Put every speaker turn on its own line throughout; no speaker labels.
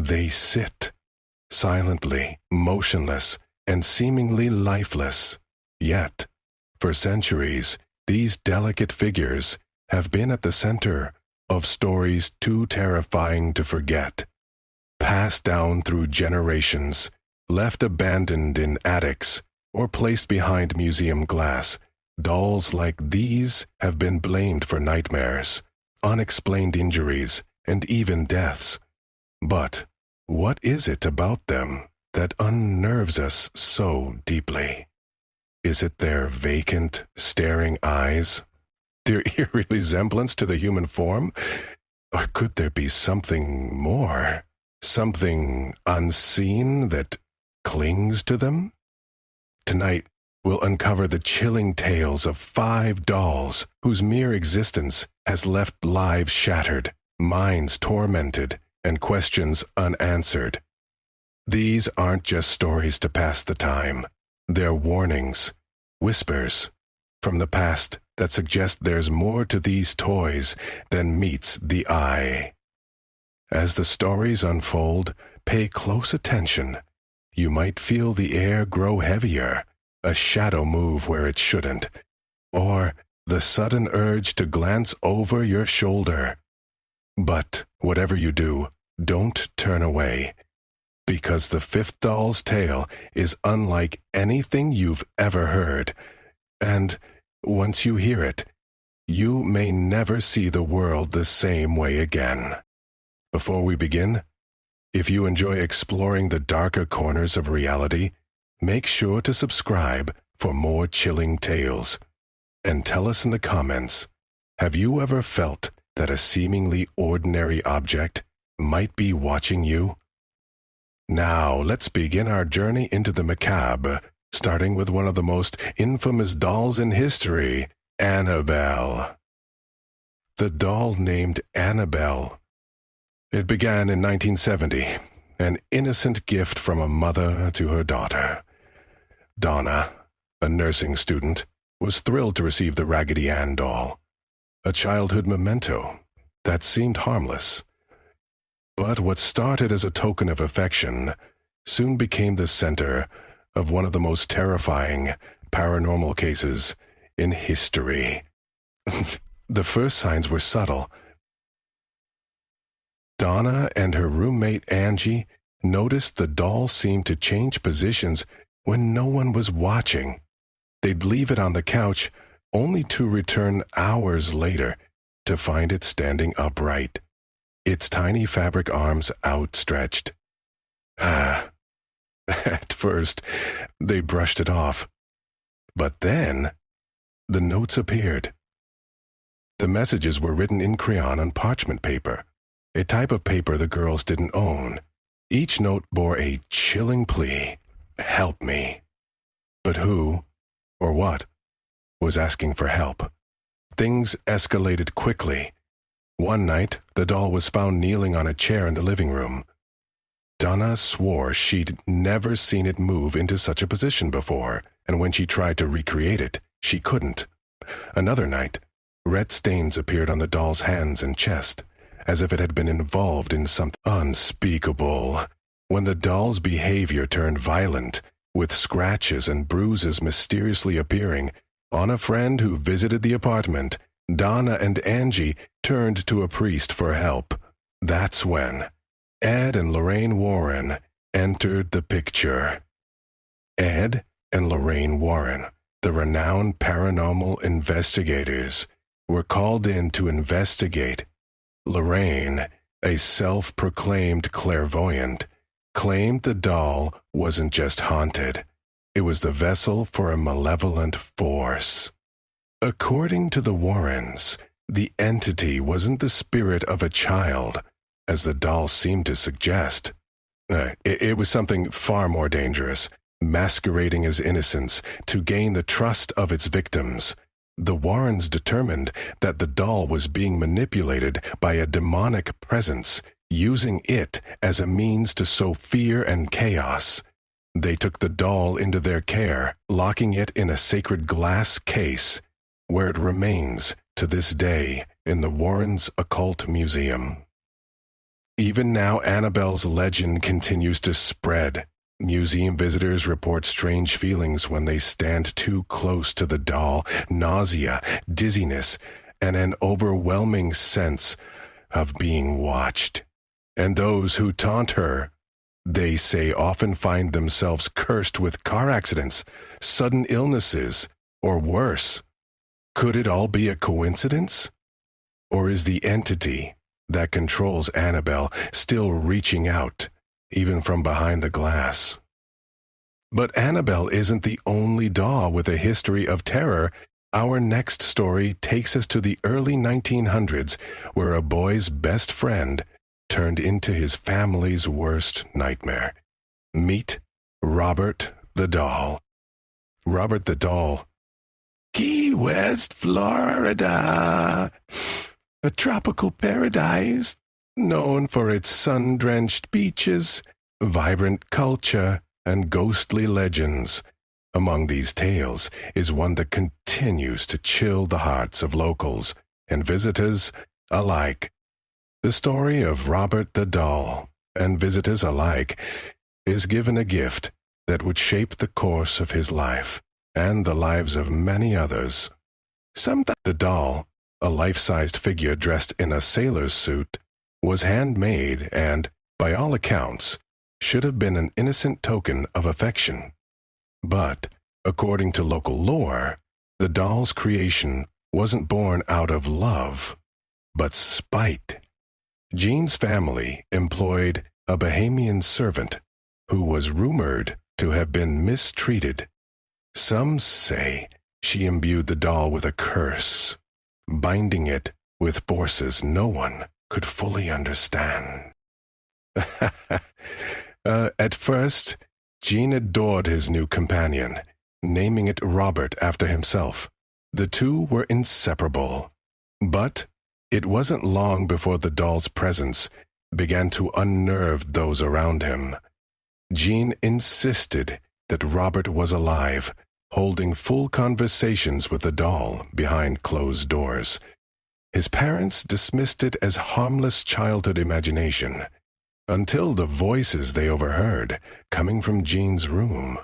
They sit, silently, motionless, and seemingly lifeless. Yet, for centuries, these delicate figures have been at the center of stories too terrifying to forget. Passed down through generations, left abandoned in attics, or placed behind museum glass, dolls like these have been blamed for nightmares, unexplained injuries, and even deaths. But what is it about them that unnerves us so deeply? Is it their vacant, staring eyes? Their eerie resemblance to the human form? Or could there be something more? Something unseen that clings to them? Tonight, we'll uncover the chilling tales of 5 dolls whose mere existence has left lives shattered, minds tormented, and questions unanswered. These aren't just stories to pass the time. They're warnings, whispers from the past that suggest there's more to these toys than meets the eye. As the stories unfold, pay close attention. You might feel the air grow heavier, a shadow move where it shouldn't, or the sudden urge to glance over your shoulder. But whatever you do, don't turn away, because the 5th doll's tale is unlike anything you've ever heard, and once you hear it, you may never see the world the same way again. Before we begin, if you enjoy exploring the darker corners of reality, make sure to subscribe for more chilling tales. And tell us in the comments, have you ever felt that a seemingly ordinary object might be watching you? Now, let's begin our journey into the macabre, starting with one of the most infamous dolls in history, Annabelle. The doll named Annabelle. It began in 1970, an innocent gift from a mother to her daughter. Donna, a nursing student, was thrilled to receive the Raggedy Ann doll, a childhood memento that seemed harmless. But what started as a token of affection soon became the center of one of the most terrifying paranormal cases in history. The first signs were subtle. Donna and her roommate Angie noticed the doll seemed to change positions when no one was watching. They'd leave it on the couch only to return hours later to find it standing upright, its tiny fabric arms outstretched. At first, they brushed it off. But then, the notes appeared. The messages were written in crayon on parchment paper, a type of paper the girls didn't own. Each note bore a chilling plea, "Help me." But who, or what, was asking for help? Things escalated quickly. One night, the doll was found kneeling on a chair in the living room. Donna swore she'd never seen it move into such a position before, and when she tried to recreate it, she couldn't. Another night, red stains appeared on the doll's hands and chest, as if it had been involved in something unspeakable. When the doll's behavior turned violent, with scratches and bruises mysteriously appearing on a friend who visited the apartment, Donna and Angie turned to a priest for help. That's when Ed and Lorraine Warren entered the picture. Ed and Lorraine Warren, the renowned paranormal investigators, were called in to investigate. Lorraine, a self-proclaimed clairvoyant, claimed the doll wasn't just haunted. It was the vessel for a malevolent force. According to the Warrens, the entity wasn't the spirit of a child, as the doll seemed to suggest. It was something far more dangerous, masquerading as innocence to gain the trust of its victims. The Warrens determined that the doll was being manipulated by a demonic presence, using it as a means to sow fear and chaos. They took the doll into their care, locking it in a sacred glass case, where it remains to this day in the Warrens Occult Museum. Even now, Annabelle's legend continues to spread. Museum visitors report strange feelings when they stand too close to the doll, nausea, dizziness, and an overwhelming sense of being watched. And those who taunt her, they say, often find themselves cursed with car accidents, sudden illnesses, or worse. Could it all be a coincidence? Or is the entity that controls Annabelle still reaching out, even from behind the glass? But Annabelle isn't the only doll with a history of terror. Our next story takes us to the early 1900s, where a boy's best friend turned into his family's worst nightmare. Meet Robert the Doll. Robert the Doll. Key West, Florida, a tropical paradise known for its sun-drenched beaches, vibrant culture, and ghostly legends. Among these tales is one that continues to chill the hearts of locals and visitors alike. The story of Robert the Doll and visitors alike is given a gift that would shape the course of his life and the lives of many others. Sometimes the doll, a life-sized figure dressed in a sailor's suit, was handmade and, by all accounts, should have been an innocent token of affection. But, according to local lore, the doll's creation wasn't born out of love, but spite. Jean's family employed a Bahamian servant who was rumored to have been mistreated. Some say she imbued the doll with a curse, binding it with forces no one could fully understand. At first, Jean adored his new companion, naming it Robert after himself. The two were inseparable. But it wasn't long before the doll's presence began to unnerve those around him. Jean insisted that Robert was alive, holding full conversations with the doll behind closed doors. His parents dismissed it as harmless childhood imagination, until the voices they overheard, coming from Jean's room,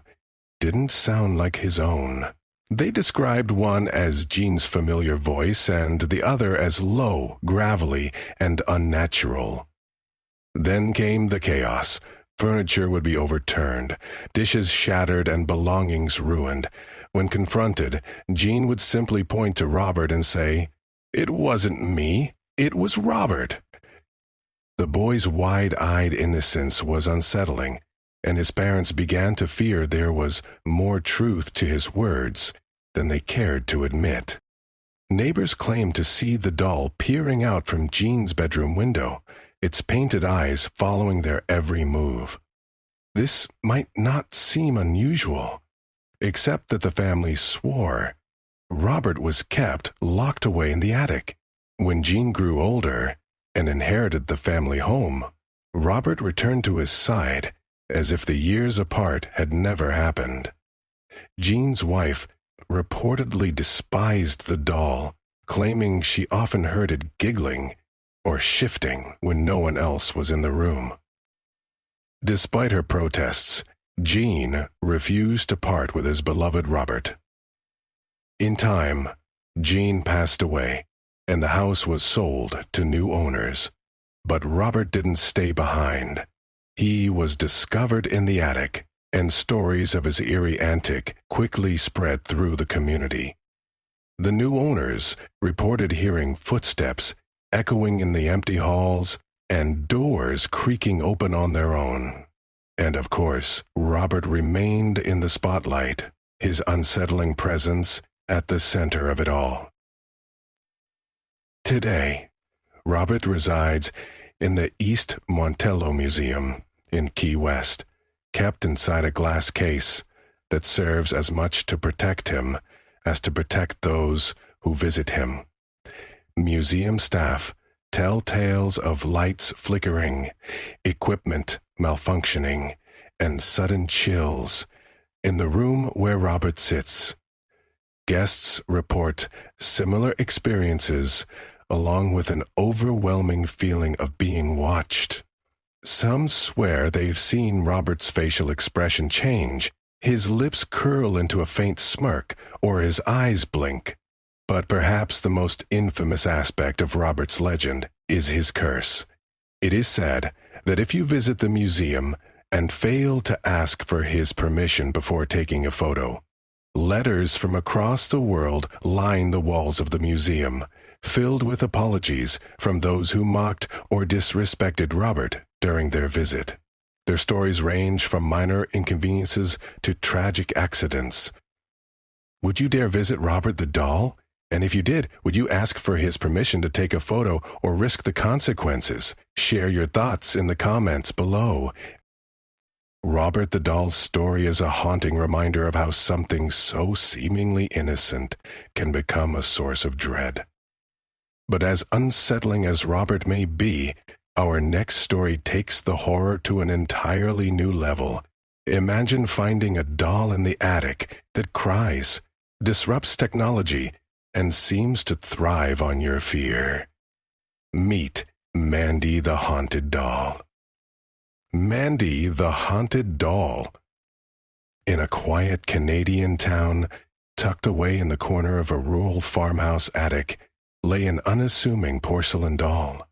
didn't sound like his own. They described one as Jean's familiar voice and the other as low, gravelly, and unnatural. Then came the chaos. Furniture would be overturned, dishes shattered, and belongings ruined. When confronted, Jean would simply point to Robert and say, "It wasn't me, it was Robert." The boy's wide-eyed innocence was unsettling, and his parents began to fear there was more truth to his words than they cared to admit. Neighbors claimed to see the doll peering out from Jean's bedroom window, its painted eyes following their every move. This might not seem unusual, except that the family swore Robert was kept locked away in the attic. When Jean grew older and inherited the family home, Robert returned to his side as if the years apart had never happened. Jean's wife reportedly despised the doll, claiming she often heard it giggling or shifting when no one else was in the room. Despite her protests, Jean refused to part with his beloved Robert. In time, Jean passed away, and the house was sold to new owners. But Robert didn't stay behind. He was discovered in the attic, and stories of his eerie antic quickly spread through the community. The new owners reported hearing footsteps echoing in the empty halls and doors creaking open on their own. And of course, Robert remained in the spotlight, his unsettling presence at the center of it all. Today, Robert resides in the East Montello Museum in Key West, kept inside a glass case that serves as much to protect him as to protect those who visit him. Museum staff tell tales of lights flickering, equipment malfunctioning, and sudden chills in the room where Robert sits. Guests report similar experiences, along with an overwhelming feeling of being watched Some swear they've seen Robert's facial expression change, his lips curl into a faint smirk, or his eyes blink. But perhaps the most infamous aspect of Robert's legend is his curse. It is said that if you visit the museum and fail to ask for his permission before taking a photo, letters from across the world line the walls of the museum, filled with apologies from those who mocked or disrespected Robert during their visit. Their stories range from minor inconveniences to tragic accidents. Would you dare visit Robert the doll? And if you did, would you ask for his permission to take a photo or risk the consequences? Share your thoughts in the comments below. Robert the doll's story is a haunting reminder of how something so seemingly innocent can become a source of dread. But as unsettling as Robert may be, our next story takes the horror to an entirely new level. Imagine finding a doll in the attic that cries, disrupts technology, and seems to thrive on your fear. Meet Mandy the Haunted Doll. Mandy the Haunted Doll. In a quiet Canadian town, tucked away in the corner of a rural farmhouse attic, lay an unassuming porcelain doll.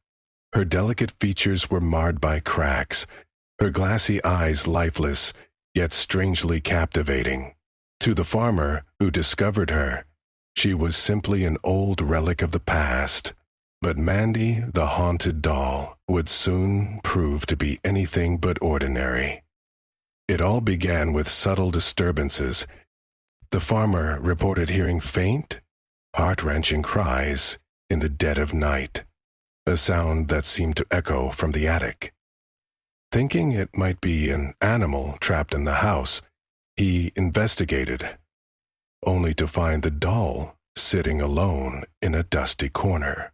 Her delicate features were marred by cracks, her glassy eyes lifeless, yet strangely captivating. To the farmer who discovered her, she was simply an old relic of the past. But Mandy, the Haunted Doll, would soon prove to be anything but ordinary. It all began with subtle disturbances. The farmer reported hearing faint, heart-wrenching cries in the dead of night, a sound that seemed to echo from the attic. Thinking it might be an animal trapped in the house, he investigated, only to find the doll sitting alone in a dusty corner.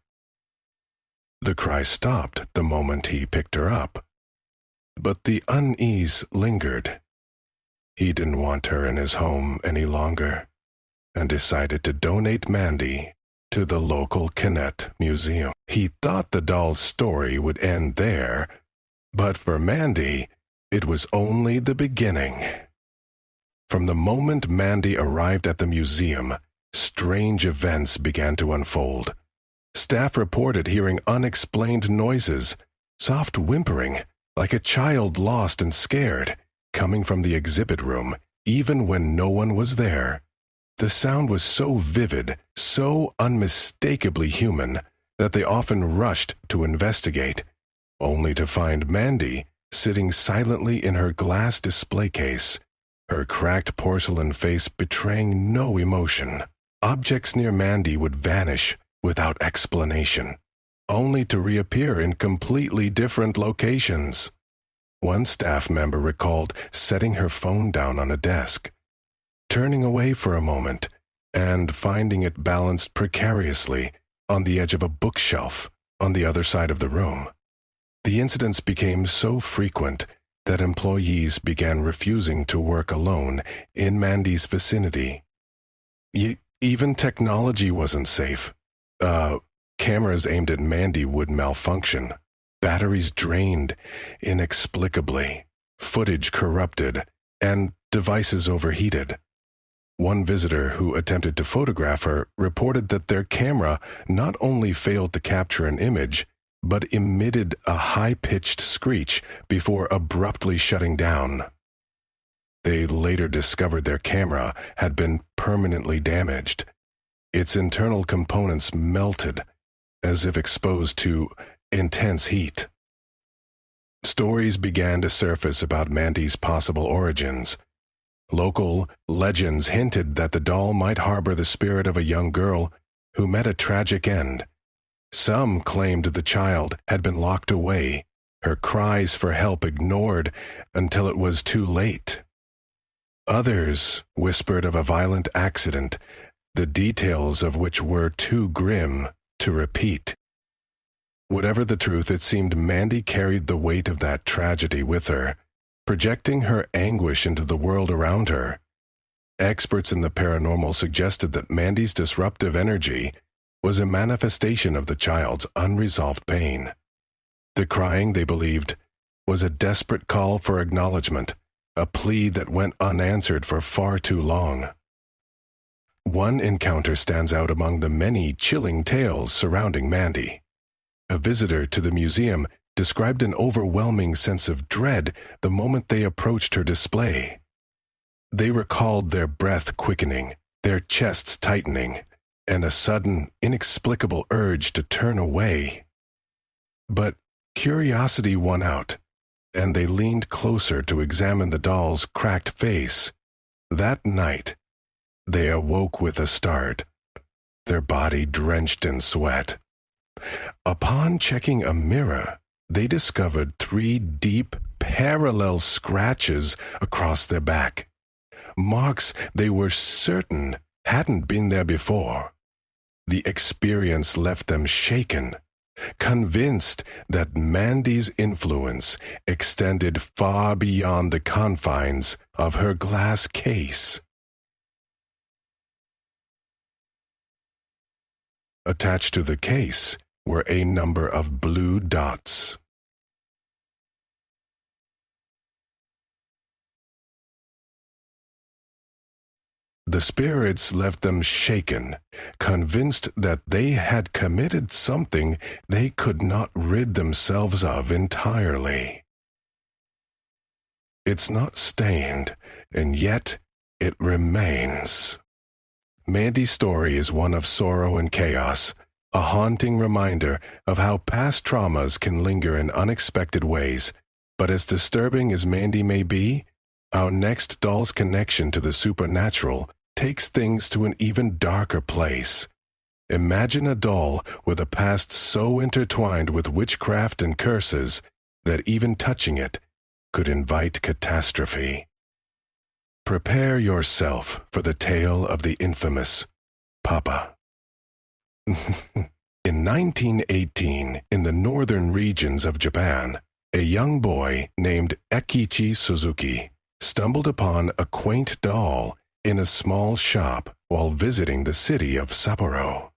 The cry stopped the moment he picked her up, but the unease lingered. He didn't want her in his home any longer, and decided to donate Mandy to the local Kennett Museum. He thought the doll's story would end there, but for Mandy, it was only the beginning. From the moment Mandy arrived at the museum, strange events began to unfold. Staff reported hearing unexplained noises, soft whimpering, like a child lost and scared, coming from the exhibit room, even when no one was there. The sound was so vivid, so unmistakably human, that they often rushed to investigate, only to find Mandy sitting silently in her glass display case, her cracked porcelain face betraying no emotion. Objects near Mandy would vanish without explanation, only to reappear in completely different locations. One staff member recalled setting her phone down on a desk, turning away for a moment, and finding it balanced precariously on the edge of a bookshelf on the other side of the room. The incidents became so frequent that employees began refusing to work alone in Mandy's vicinity. Even technology wasn't safe. Cameras aimed at Mandy would malfunction, batteries drained inexplicably, footage corrupted, and devices overheated. One visitor who attempted to photograph her reported that their camera not only failed to capture an image, but emitted a high-pitched screech before abruptly shutting down. They later discovered their camera had been permanently damaged. Its internal components melted, as if exposed to intense heat. Stories began to surface about Mandy's possible origins. Local legends hinted that the doll might harbor the spirit of a young girl who met a tragic end. Some claimed the child had been locked away, her cries for help ignored until it was too late. Others whispered of a violent accident, the details of which were too grim to repeat. Whatever the truth, it seemed Mandy carried the weight of that tragedy with her, projecting her anguish into the world around her. Experts in the paranormal suggested that Mandy's disruptive energy was a manifestation of the child's unresolved pain. The crying, they believed, was a desperate call for acknowledgement, a plea that went unanswered for far too long. One encounter stands out among the many chilling tales surrounding Mandy. A visitor to the museum described an overwhelming sense of dread the moment they approached her display. They recalled their breath quickening, their chests tightening, and a sudden, inexplicable urge to turn away. But curiosity won out, and they leaned closer to examine the doll's cracked face. That night, they awoke with a start, their body drenched in sweat. Upon checking a mirror, they discovered 3 deep, parallel scratches across their back, marks they were certain hadn't been there before. The experience left them shaken, convinced that Mandy's influence extended far beyond the confines of her glass case. Attached to the case were a number of blue dots. The spirits left them shaken, convinced that they had committed something they could not rid themselves of entirely. It's not stained, and yet it remains. Mandy's story is one of sorrow and chaos, a haunting reminder of how past traumas can linger in unexpected ways. But as disturbing as Mandy may be, our next doll's connection to the supernatural takes things to an even darker place. Imagine a doll with a past so intertwined with witchcraft and curses that even touching it could invite catastrophe. Prepare yourself for the tale of the infamous Papa. In 1918, in the northern regions of Japan, a young boy named Ekichi Suzuki stumbled upon a quaint doll in a small shop while visiting the city of Sapporo.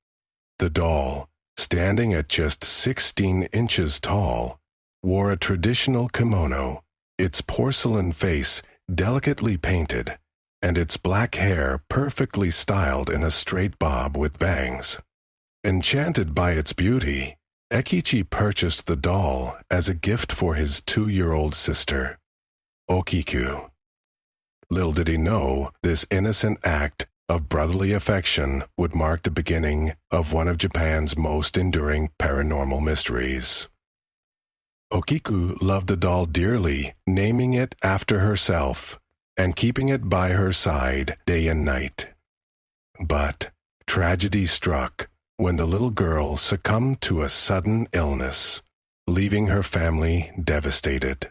The doll, standing at just 16 inches tall, wore a traditional kimono, its porcelain face delicately painted, and its black hair perfectly styled in a straight bob with bangs. Enchanted by its beauty, Ekichi purchased the doll as a gift for his 2-year-old sister, Okiku. Little did he know, this innocent act of brotherly affection would mark the beginning of one of Japan's most enduring paranormal mysteries. Okiku loved the doll dearly, naming it after herself and keeping it by her side day and night. But tragedy struck when the little girl succumbed to a sudden illness, leaving her family devastated.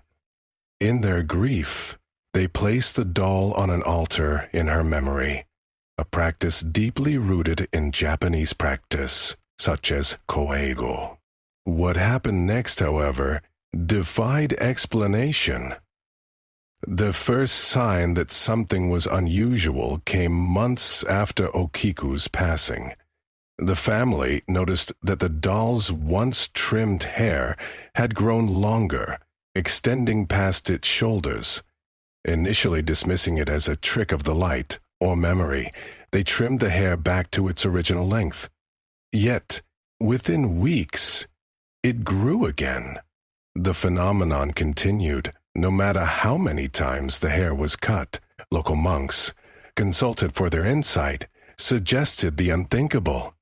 In their grief, they placed the doll on an altar in her memory, a practice deeply rooted in Japanese practice, such as koeigo. What happened next, however, defied explanation. The first sign that something was unusual came months after Okiku's passing. The family noticed that the doll's once trimmed hair had grown longer, extending past its shoulders. Initially dismissing it as a trick of the light or memory, they trimmed the hair back to its original length. Yet, within weeks, it grew again. The phenomenon continued, no matter how many times the hair was cut. Local monks, consulted for their insight, suggested the unthinkable.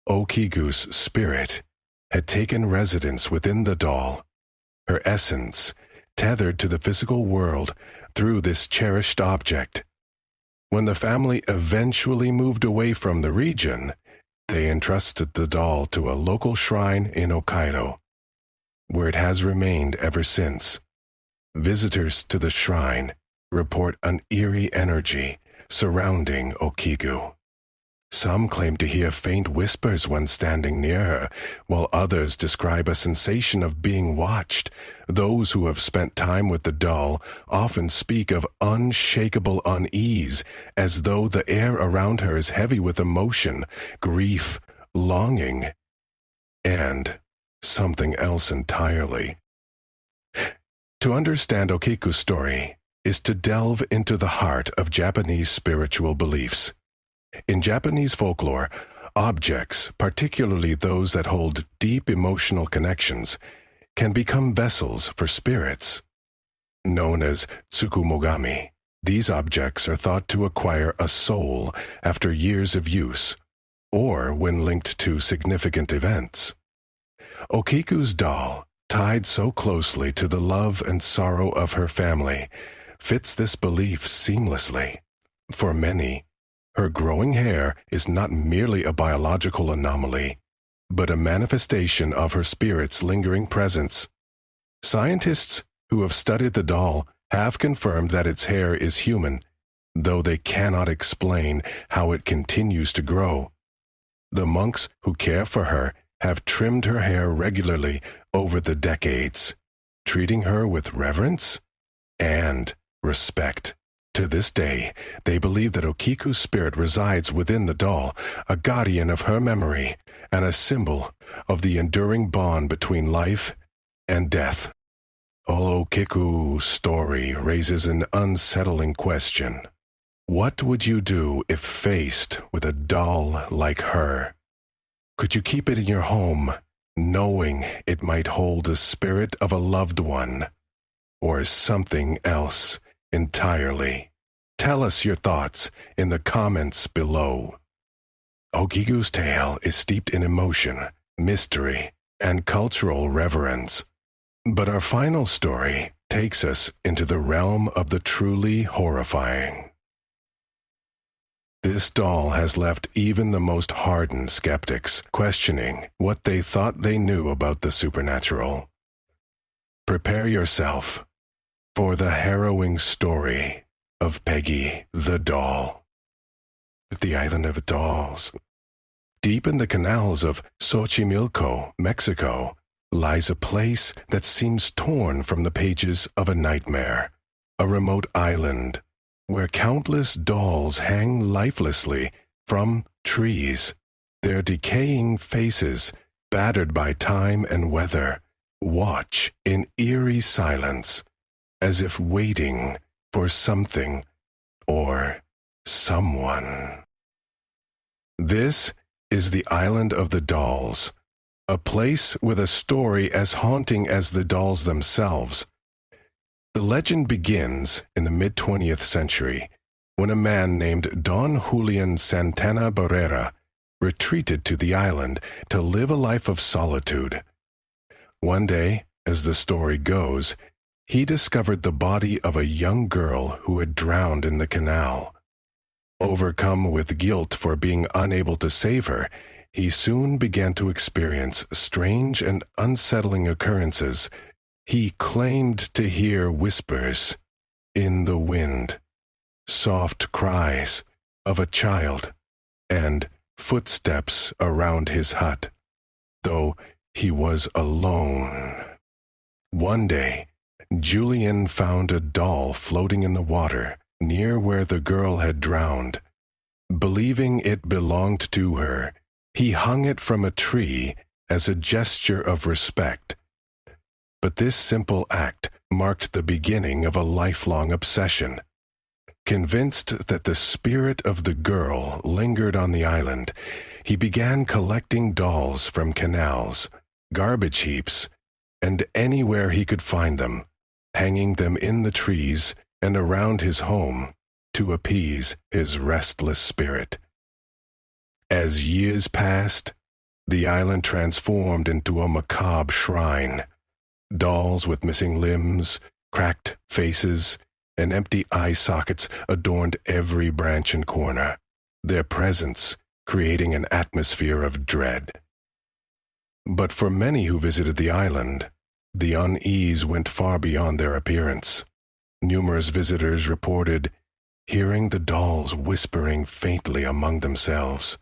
Okiku's spirit had taken residence within the doll, her essence tethered to the physical world through this cherished object. When the family eventually moved away from the region, they entrusted the doll to a local shrine in Hokkaido, where it has remained ever since. Visitors to the shrine report an eerie energy surrounding Okiku. Some claim to hear faint whispers when standing near her, while others describe a sensation of being watched. Those who have spent time with the doll often speak of unshakable unease, as though the air around her is heavy with emotion, grief, longing, and something else entirely. To understand Okiku's story is to delve into the heart of Japanese spiritual beliefs. In Japanese folklore, objects, particularly those that hold deep emotional connections, can become vessels for spirits. Known as tsukumogami, these objects are thought to acquire a soul after years of use, or when linked to significant events. Okiku's doll, tied so closely to the love and sorrow of her family, fits this belief seamlessly. For many, her growing hair is not merely a biological anomaly, but a manifestation of her spirit's lingering presence. Scientists who have studied the doll have confirmed that its hair is human, though they cannot explain how it continues to grow. The monks who care for her have trimmed her hair regularly over the decades, treating her with reverence and respect. To this day, they believe that Okiku's spirit resides within the doll, a guardian of her memory and a symbol of the enduring bond between life and death. Okiku's story raises an unsettling question. What would you do if faced with a doll like her? Could you keep it in your home, knowing it might hold the spirit of a loved one, or something else entirely? Tell us your thoughts in the comments below. Okiku's tale is steeped in emotion, mystery, and cultural reverence. But our final story takes us into the realm of the truly horrifying. This doll has left even the most hardened skeptics questioning what they thought they knew about the supernatural. Prepare yourself for the harrowing story of Peggy the Doll. The Island of Dolls. Deep in the canals of Xochimilco, Mexico, lies a place that seems torn from the pages of a nightmare, a remote island where countless dolls hang lifelessly from trees, their decaying faces, battered by time and weather, watch in eerie silence, as if waiting for something or someone. This is the Island of the Dolls, a place with a story as haunting as the dolls themselves. The legend begins in the mid-20th century, when a man named Don Julian Santana Barrera retreated to the island to live a life of solitude. One day, as the story goes, he discovered the body of a young girl who had drowned in the canal. Overcome with guilt for being unable to save her, he soon began to experience strange and unsettling occurrences. He claimed to hear whispers in the wind, soft cries of a child, and footsteps around his hut, though he was alone. One day, Julian found a doll floating in the water near where the girl had drowned. Believing it belonged to her, he hung it from a tree as a gesture of respect. But this simple act marked the beginning of a lifelong obsession. Convinced that the spirit of the girl lingered on the island, he began collecting dolls from canals, garbage heaps, and anywhere he could find them, hanging them in the trees and around his home to appease his restless spirit. As years passed, the island transformed into a macabre shrine. Dolls with missing limbs, cracked faces, and empty eye sockets adorned every branch and corner, their presence creating an atmosphere of dread. But for many who visited the island, the unease went far beyond their appearance. Numerous visitors reported hearing the dolls whispering faintly among themselves,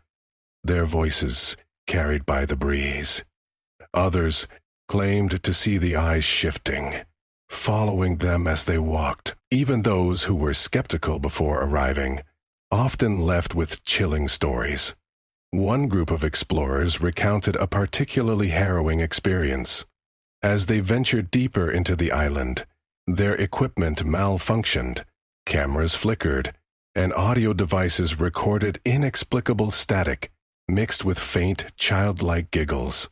their voices carried by the breeze. Others claimed to see the eyes shifting, following them as they walked. Even those who were skeptical before arriving often left with chilling stories. One group of explorers recounted a particularly harrowing experience. As they ventured deeper into the island, Their equipment malfunctioned, cameras flickered, and audio devices recorded inexplicable static mixed with faint, childlike giggles.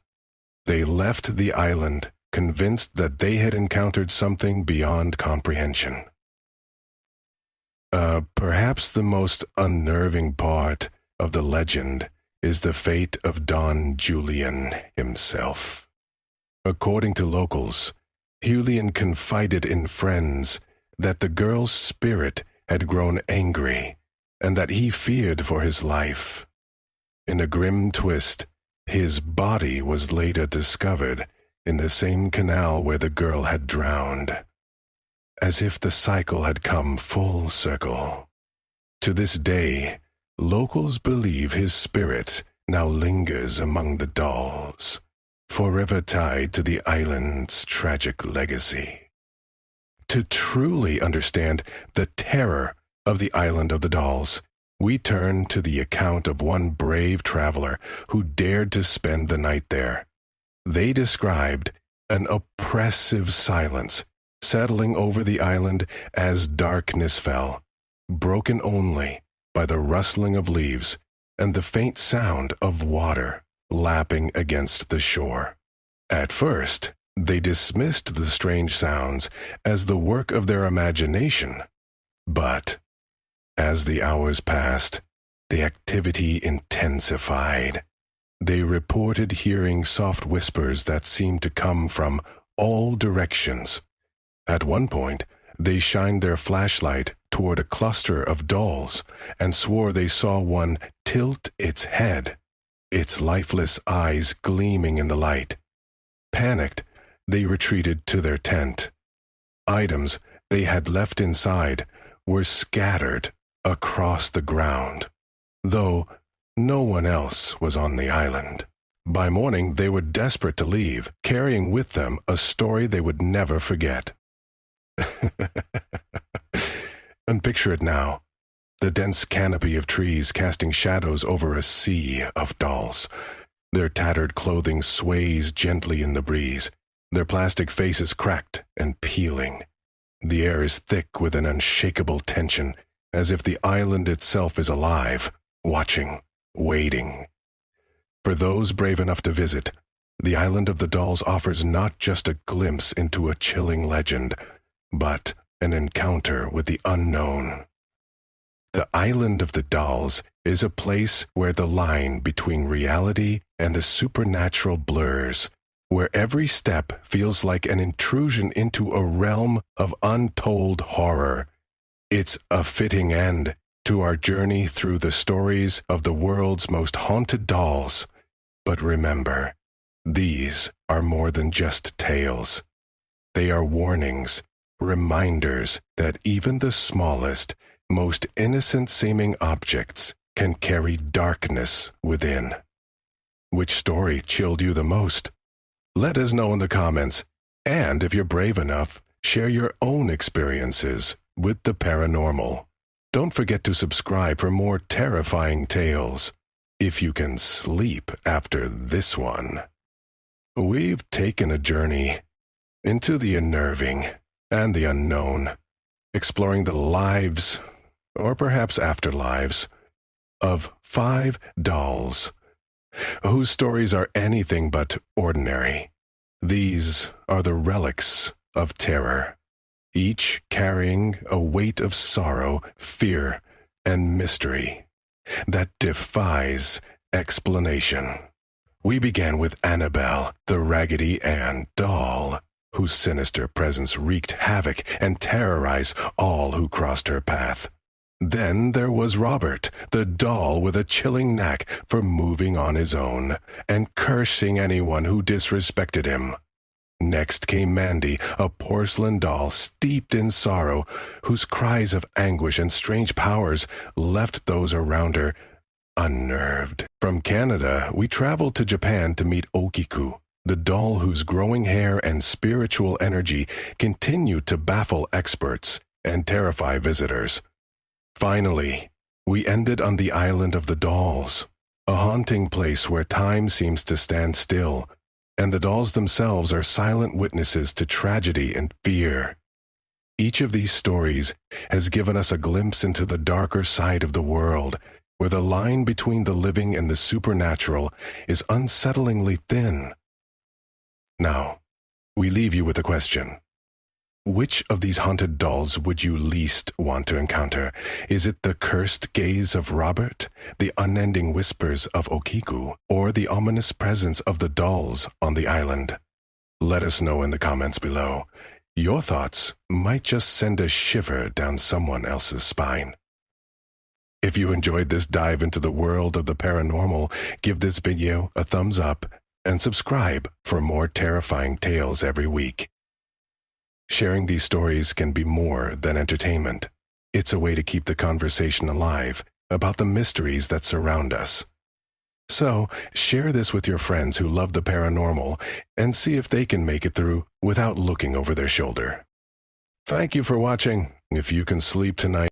They left the island, convinced that they had encountered something beyond comprehension. Perhaps the most unnerving part of the legend is the fate of Don Julian himself. According to locals, Julian confided in friends that the girl's spirit had grown angry and that he feared for his life. In a grim twist, his body was later discovered in the same canal where the girl had drowned, as if the cycle had come full circle. To this day, locals believe his spirit now lingers among the dolls, forever tied to the island's tragic legacy. To truly understand the terror of the Island of the Dolls, we turn to the account of one brave traveler who dared to spend the night there. They described an oppressive silence settling over the island as darkness fell, broken only by the rustling of leaves and the faint sound of water lapping against the shore. At first, they dismissed the strange sounds as the work of their imagination, but as the hours passed, the activity intensified. They reported hearing soft whispers that seemed to come from all directions. At one point, they shined their flashlight toward a cluster of dolls and swore they saw one tilt its head, its lifeless eyes gleaming in the light. Panicked, they retreated to their tent. Items they had left inside were scattered across the ground, though no one else was on the island. By morning, they were desperate to leave, carrying with them a story they would never forget. And picture it now, the dense canopy of trees casting shadows over a sea of dolls. Their tattered clothing sways gently in the breeze, their plastic faces cracked and peeling. The air is thick with an unshakable tension, as if the island itself is alive, watching, waiting. For those brave enough to visit, the Island of the Dolls offers not just a glimpse into a chilling legend, but an encounter with the unknown. The Island of the Dolls is a place where the line between reality and the supernatural blurs, where every step feels like an intrusion into a realm of untold horror. It's a fitting end to our journey through the stories of the world's most haunted dolls. But remember, these are more than just tales. They are warnings, reminders that even the smallest, most innocent-seeming objects can carry darkness within. Which story chilled you the most? Let us know in the comments, and if you're brave enough, share your own experiences with the paranormal. Don't forget to subscribe for more terrifying tales, if you can sleep after this one. We've taken a journey into the unnerving and the unknown, exploring the lives, or perhaps afterlives, of 5 dolls, whose stories are anything but ordinary. These are the relics of terror, each carrying a weight of sorrow, fear, and mystery that defies explanation. We began with Annabelle, the Raggedy Ann doll, whose sinister presence wreaked havoc and terrorized all who crossed her path. Then there was Robert, the doll with a chilling knack for moving on his own and cursing anyone who disrespected him. Next came Mandy, a porcelain doll steeped in sorrow, whose cries of anguish and strange powers left those around her unnerved. From Canada, we traveled to Japan to meet Okiku, the doll whose growing hair and spiritual energy continue to baffle experts and terrify visitors. Finally, we ended on the Island of the Dolls, a haunting place where time seems to stand still, and the dolls themselves are silent witnesses to tragedy and fear. Each of these stories has given us a glimpse into the darker side of the world, where the line between the living and the supernatural is unsettlingly thin. Now, we leave you with a question. Which of these haunted dolls would you least want to encounter? Is it the cursed gaze of Robert, the unending whispers of Okiku, or the ominous presence of the dolls on the island? Let us know in the comments below. Your thoughts might just send a shiver down someone else's spine. If you enjoyed this dive into the world of the paranormal, give this video a thumbs up and subscribe for more terrifying tales every week. Sharing these stories can be more than entertainment. It's a way to keep the conversation alive about the mysteries that surround us. So, share this with your friends who love the paranormal and see if they can make it through without looking over their shoulder. Thank you for watching. If you can sleep tonight,